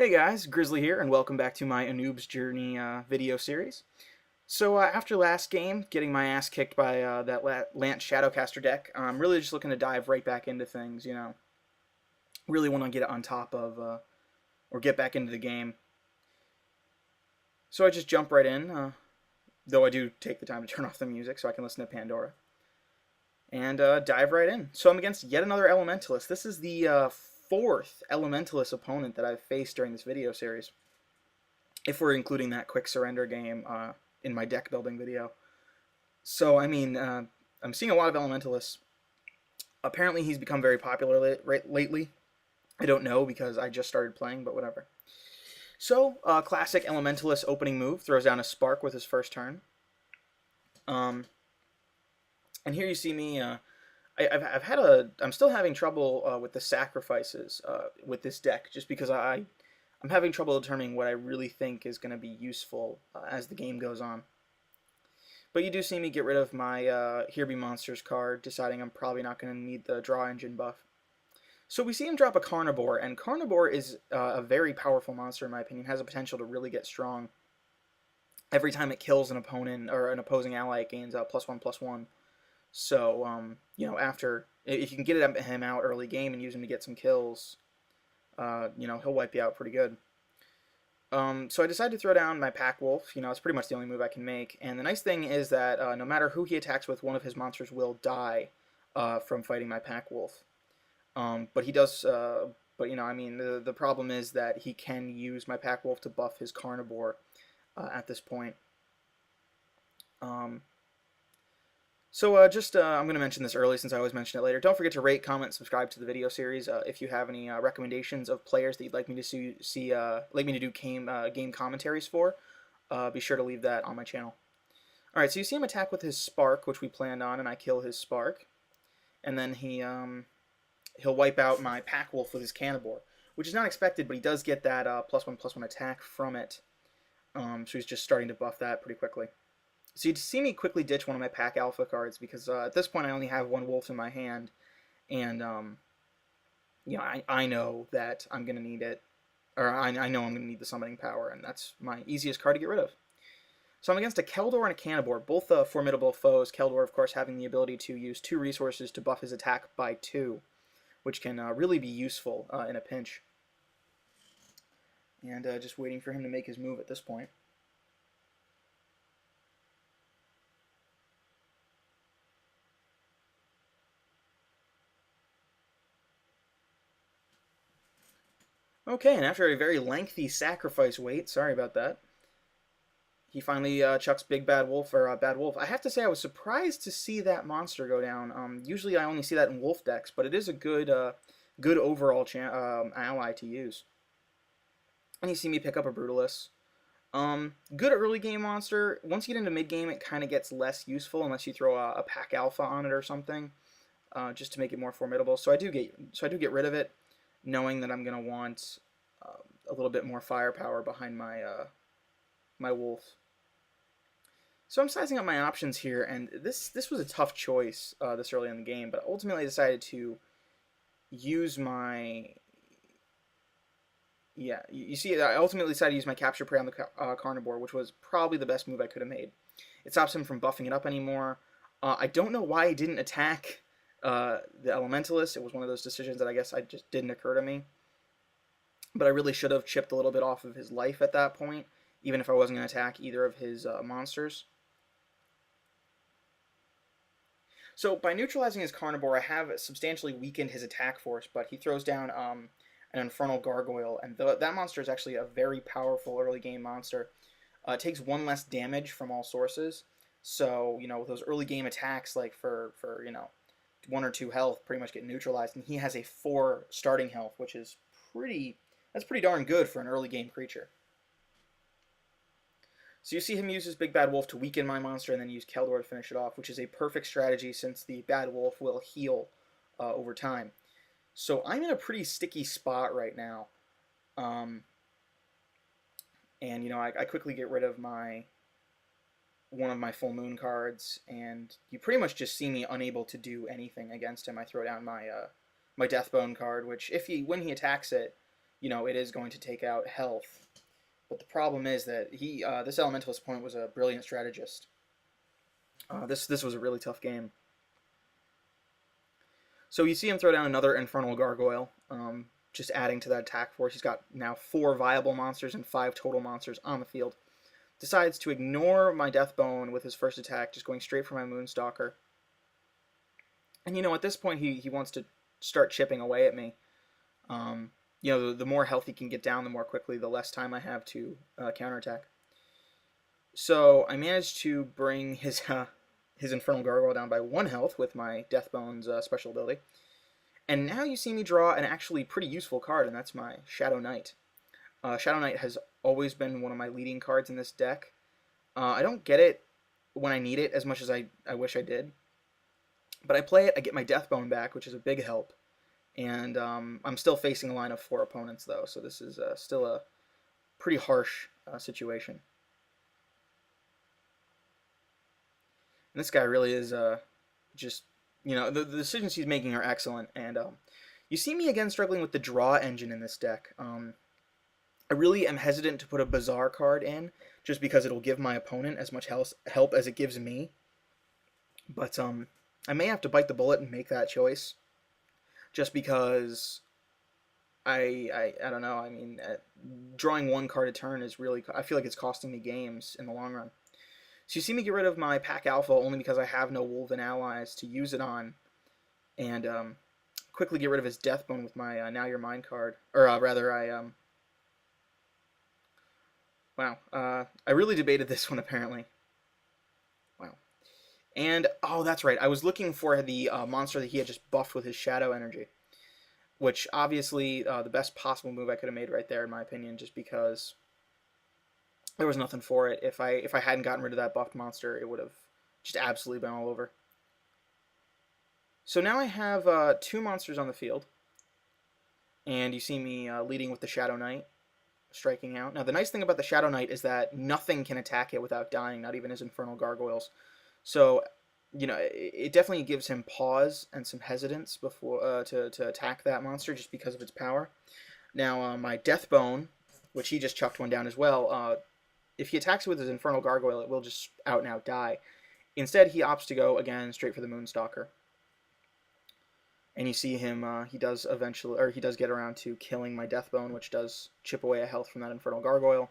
Hey guys, Grizly here, and welcome back to my A Noob's Journey video series. So after last game, getting my ass kicked by that Lance Shadowcaster deck, I'm really just looking to dive right back into things, Really want to get on top of, or get back into the game. So I just jump right in, though I do take the time to turn off the music so I can listen to Pandora. And dive right in. So I'm against yet another Elementalist. This is the fourth Elementalist opponent that I've faced during this video series, if we're including that quick surrender game in my deck building video. So, I'm seeing a lot of Elementalists. Apparently, he's become very popular lately. I don't know because I just started playing, but whatever. So, classic Elementalist opening move, throws down a Spark with his first turn. And here you see me. I'm still having trouble with the sacrifices with this deck, just because I'm having trouble determining what I really think is going to be useful as the game goes on. But you do see me get rid of my Here Be Monsters card, deciding I'm probably not going to need the draw engine buff. So we see him drop a Carnivore, and Carnivore is a very powerful monster in my opinion. It has a potential to really get strong. Every time it kills an opponent or an opposing ally, it gains a +1/+1. So, if you can get him out early game and use him to get some kills, he'll wipe you out pretty good. So I decided to throw down my Pack Wolf. It's pretty much the only move I can make. And the nice thing is that no matter who he attacks with, one of his monsters will die from fighting my Pack Wolf. But he does. The problem is that he can use my Pack Wolf to buff his Carnivore at this point. I'm going to mention this early since I always mention it later. Don't forget to rate, comment, subscribe to the video series. If you have any recommendations of players that you'd like me to like me to do game commentaries for, be sure to leave that on my channel. All right, so you see him attack with his Spark, which we planned on, and I kill his Spark, and then he'll wipe out my Pack Wolf with his Carnivore, which is not expected, but he does get that +1/+1 attack from it. So he's just starting to buff that pretty quickly. So you'd see me quickly ditch one of my Pack Alpha cards because at this point I only have one Wolf in my hand, and I know that I'm going to need it, or I know I'm going to need the summoning power, and that's my easiest card to get rid of. So I'm against a Keldor and a Carnivore, both formidable foes. Keldor, of course, having the ability to use 2 resources to buff his attack by 2, which can really be useful in a pinch. And just waiting for him to make his move at this point. Okay, and after a very lengthy sacrifice wait, sorry about that, he finally chucks Big Bad Wolf, or Bad Wolf. I have to say I was surprised to see that monster go down. Usually I only see that in Wolf decks, but it is a good overall ally to use. And you see me pick up a Brutalist. Good early game monster. Once you get into mid game, it kind of gets less useful unless you throw a Pack Alpha on it or something, just to make it more formidable. So I do get rid of it, knowing that I'm going to want a little bit more firepower behind my my Wolf. So I'm sizing up my options here, and this was a tough choice this early in the game, but ultimately I decided to use my... Yeah, you see, I ultimately decided to use my Capture Prey on the Carnivore, which was probably the best move I could have made. It stops him from buffing it up anymore. I don't know why he didn't attack the Elementalist. It was one of those decisions that I guess just didn't occur to me. But I really should have chipped a little bit off of his life at that point, even if I wasn't going to attack either of his monsters. So by neutralizing his Carnivore, I have substantially weakened his attack force, but he throws down an Infernal Gargoyle, and that monster is actually a very powerful early game monster. It takes 1 less damage from all sources, so with those early game attacks, like for 1 or 2 health, pretty much get neutralized, and he has a 4 starting health, which is pretty darn good for an early game creature. So you see him use his Big Bad Wolf to weaken my monster and then use Keldor to finish it off, which is a perfect strategy since the Bad Wolf will heal over time. So I'm in a pretty sticky spot right now. I quickly get rid of one of my Full Moon cards, and you pretty much just see me unable to do anything against him. I throw down my my Deathbone card, which when he attacks it, it is going to take out health. But the problem is that this Elementalist opponent was a brilliant strategist. This was a really tough game. So you see him throw down another Infernal Gargoyle, just adding to that attack force. He's got now 4 viable monsters and 5 total monsters on the field. Decides to ignore my Deathbone with his first attack, just going straight for my Moonstalker. And at this point he wants to start chipping away at me. The more health he can get down, the more quickly, the less time I have to counterattack. So I managed to bring his Infernal Gargoyle down by 1 health with my Deathbone's special ability. And now you see me draw an actually pretty useful card, and that's my Shadow Knight. Shadow Knight has always been one of my leading cards in this deck. I don't get it when I need it as much as I wish I did. But I play it, I get my Deathbone back, which is a big help. And I'm still facing a line of 4 opponents, though, so this is still a pretty harsh situation. And this guy really is just, the decisions he's making are excellent. And you see me again struggling with the draw engine in this deck. I really am hesitant to put a Bazaar card in, just because it'll give my opponent as much help as it gives me. But I may have to bite the bullet and make that choice, just because I don't know. I mean, drawing 1 card a turn is really, I feel like it's costing me games in the long run. So you see me get rid of my Pack Alpha only because I have no Wolven allies to use it on, and quickly get rid of his Deathbone with my Now You're Mine card. Or rather, wow, I really debated this one apparently. Wow. And, oh, that's right, I was looking for the monster that he had just buffed with his Shadow Energy, which obviously the best possible move I could have made right there, in my opinion, just because there was nothing for it. If I hadn't gotten rid of that buffed monster, it would have just absolutely been all over. So now I have 2 monsters on the field, and you see me leading with the Shadow Knight, striking out. Now the nice thing about the Shadow Knight is that nothing can attack it without dying, not even his Infernal Gargoyles. So, it definitely gives him pause and some hesitance before to attack that monster, just because of its power. Now my Deathbone, which he just chucked one down as well, if he attacks it with his Infernal Gargoyle, it will just out and out die. Instead, he opts to go again straight for the Moonstalker. And you see him, he does get around to killing my Deathbone, which does chip away a health from that Infernal Gargoyle.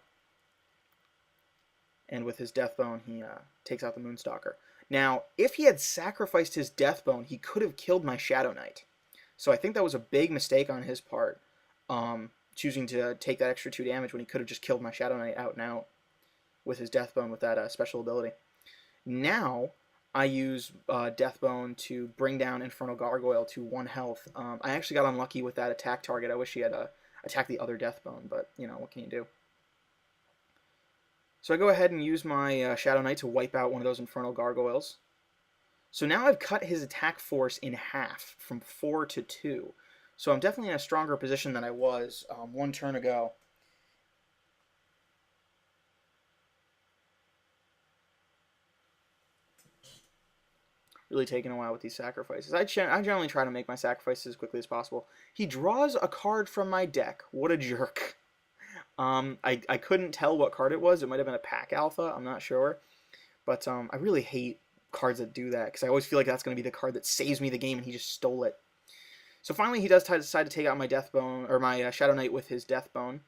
And with his Deathbone, he takes out the Moonstalker. Now, if he had sacrificed his Deathbone, he could have killed my Shadow Knight. So I think that was a big mistake on his part, choosing to take that extra 2 damage when he could have just killed my Shadow Knight out and out with his Deathbone with that special ability. Now, I use Deathbone to bring down Infernal Gargoyle to 1 health. I actually got unlucky with that attack target. I wish he had attacked the other Deathbone, but, what can you do? So I go ahead and use my Shadow Knight to wipe out one of those Infernal Gargoyles. So now I've cut his attack force in half, from 4 to 2. So I'm definitely in a stronger position than I was 1 turn ago. Really taking a while with these sacrifices. I generally try to make my sacrifices as quickly as possible. He draws a card from my deck. What a jerk. I couldn't tell what card it was. It might have been a Pack Alpha. I'm not sure. But I really hate cards that do that, because I always feel like that's going to be the card that saves me the game, and he just stole it. So finally he does decide to take out my Deathbone, or my Shadow Knight with his Deathbone.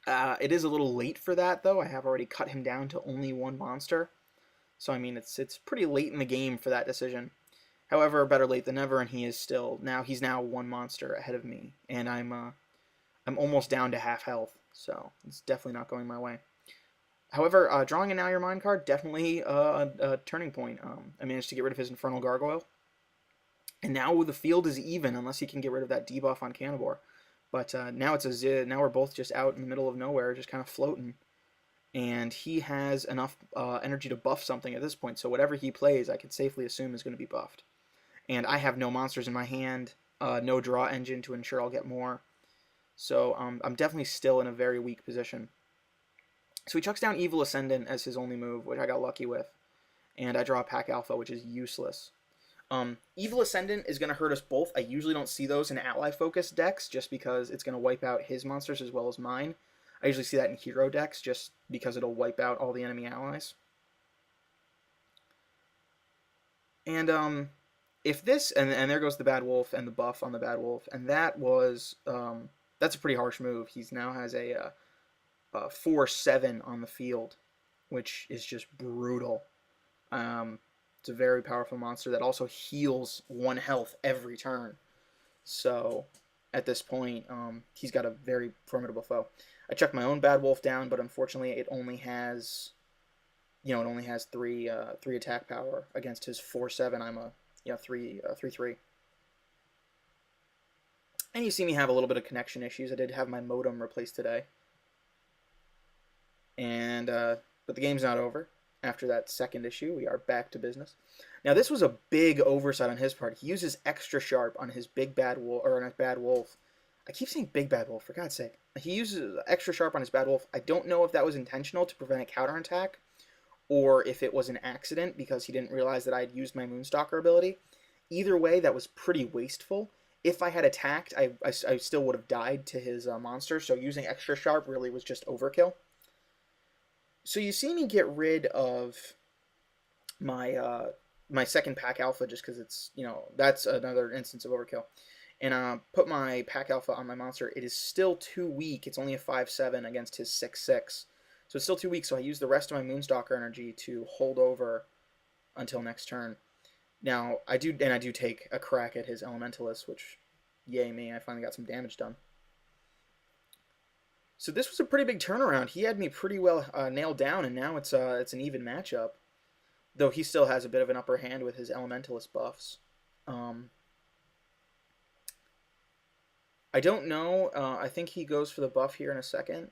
It is a little late for that, though. I have already cut him down to only 1 monster. So, I mean, it's pretty late in the game for that decision. However, better late than never, and he's now 1 monster ahead of me, and I'm almost down to half health, so it's definitely not going my way. However, drawing a Now You're Mine card, definitely a turning point. I managed to get rid of his Infernal Gargoyle, and now the field is even, unless he can get rid of that debuff on Cannibor. But now now we're both just out in the middle of nowhere, just kind of floating. And he has enough energy to buff something at this point, so whatever he plays, I can safely assume is going to be buffed. And I have no monsters in my hand, no draw engine to ensure I'll get more. So I'm definitely still in a very weak position. So he chucks down Evil Ascendant as his only move, which I got lucky with. And I draw a Pack Alpha, which is useless. Evil Ascendant is going to hurt us both. I usually don't see those in ally-focused decks just because it's going to wipe out his monsters as well as mine. I usually see that in hero decks just because it'll wipe out all the enemy allies. And if this, and there goes the Bad Wolf and the buff on the Bad Wolf, and that was, that's a pretty harsh move. He's now has a 4/7 on the field, which is just brutal. It's a very powerful monster that also heals 1 health every turn. So at this point, he's got a very formidable foe. I checked my own Bad Wolf down, but unfortunately it only has, it only has 3 attack power against his 4/7. I'm a 3/3. And you see me have a little bit of connection issues. I did have my modem replaced today. And but the game's not over. After that second issue, we are back to business. Now this was a big oversight on his part. He uses extra sharp on his big bad wolf, or on his Bad Wolf. I keep saying big bad wolf, for God's sake. He uses extra sharp on his Bad Wolf. I don't know if that was intentional to prevent a counterattack, or if it was an accident because he didn't realize that I had used my Moonstalker ability. Either way, that was pretty wasteful. If I had attacked, I still would have died to his monster, so using extra sharp really was just overkill. So you see me get rid of my my second pack alpha just because it's, that's another instance of overkill. And put my pack alpha on my monster. It is still too weak. It's only a 5/7 against his 6/6. So it's still too weak, so I use the rest of my Moonstalker energy to hold over until next turn. Now, I do take a crack at his Elementalist, which, yay me, I finally got some damage done. So this was a pretty big turnaround. He had me pretty well nailed down, and now it's an even matchup. Though he still has a bit of an upper hand with his Elementalist buffs. I don't know. I think he goes for the buff here in a second.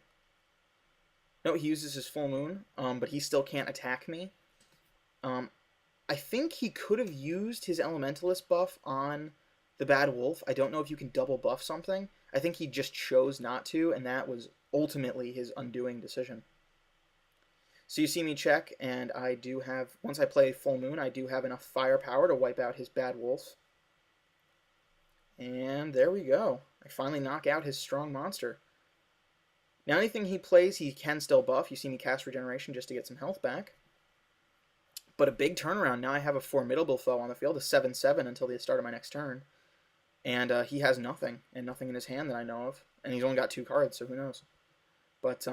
No, he uses his Full Moon, but he still can't attack me. I think he could have used his Elementalist buff on the Bad Wolf. I don't know if you can double buff something. I think he just chose not to, and that was ultimately his undoing decision. So you see me check, and I do have, once I play Full Moon, I do have enough firepower to wipe out his Bad Wolf. And there we go. I finally knock out his strong monster. Now anything he plays, he can still buff. You see me cast Regeneration just to get some health back. But a big turnaround. Now I have a formidable foe on the field, a 7/7 until the start of my next turn. And he has nothing, and nothing in his hand that I know of. And he's only got 2 cards, so who knows. But,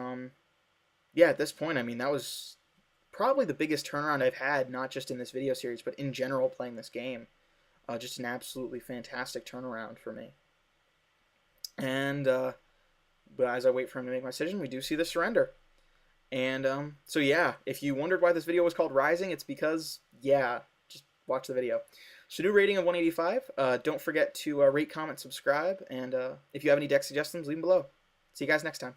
yeah, at this point, I mean, that was probably the biggest turnaround I've had, not just in this video series, but in general playing this game. Just an absolutely fantastic turnaround for me. And, but as I wait for him to make my decision, we do see the surrender. And, so yeah, if you wondered why this video was called Rising, it's because, yeah, just watch the video. So new rating of 185. Don't forget to rate, comment, subscribe, and if you have any deck suggestions, leave them below. See you guys next time.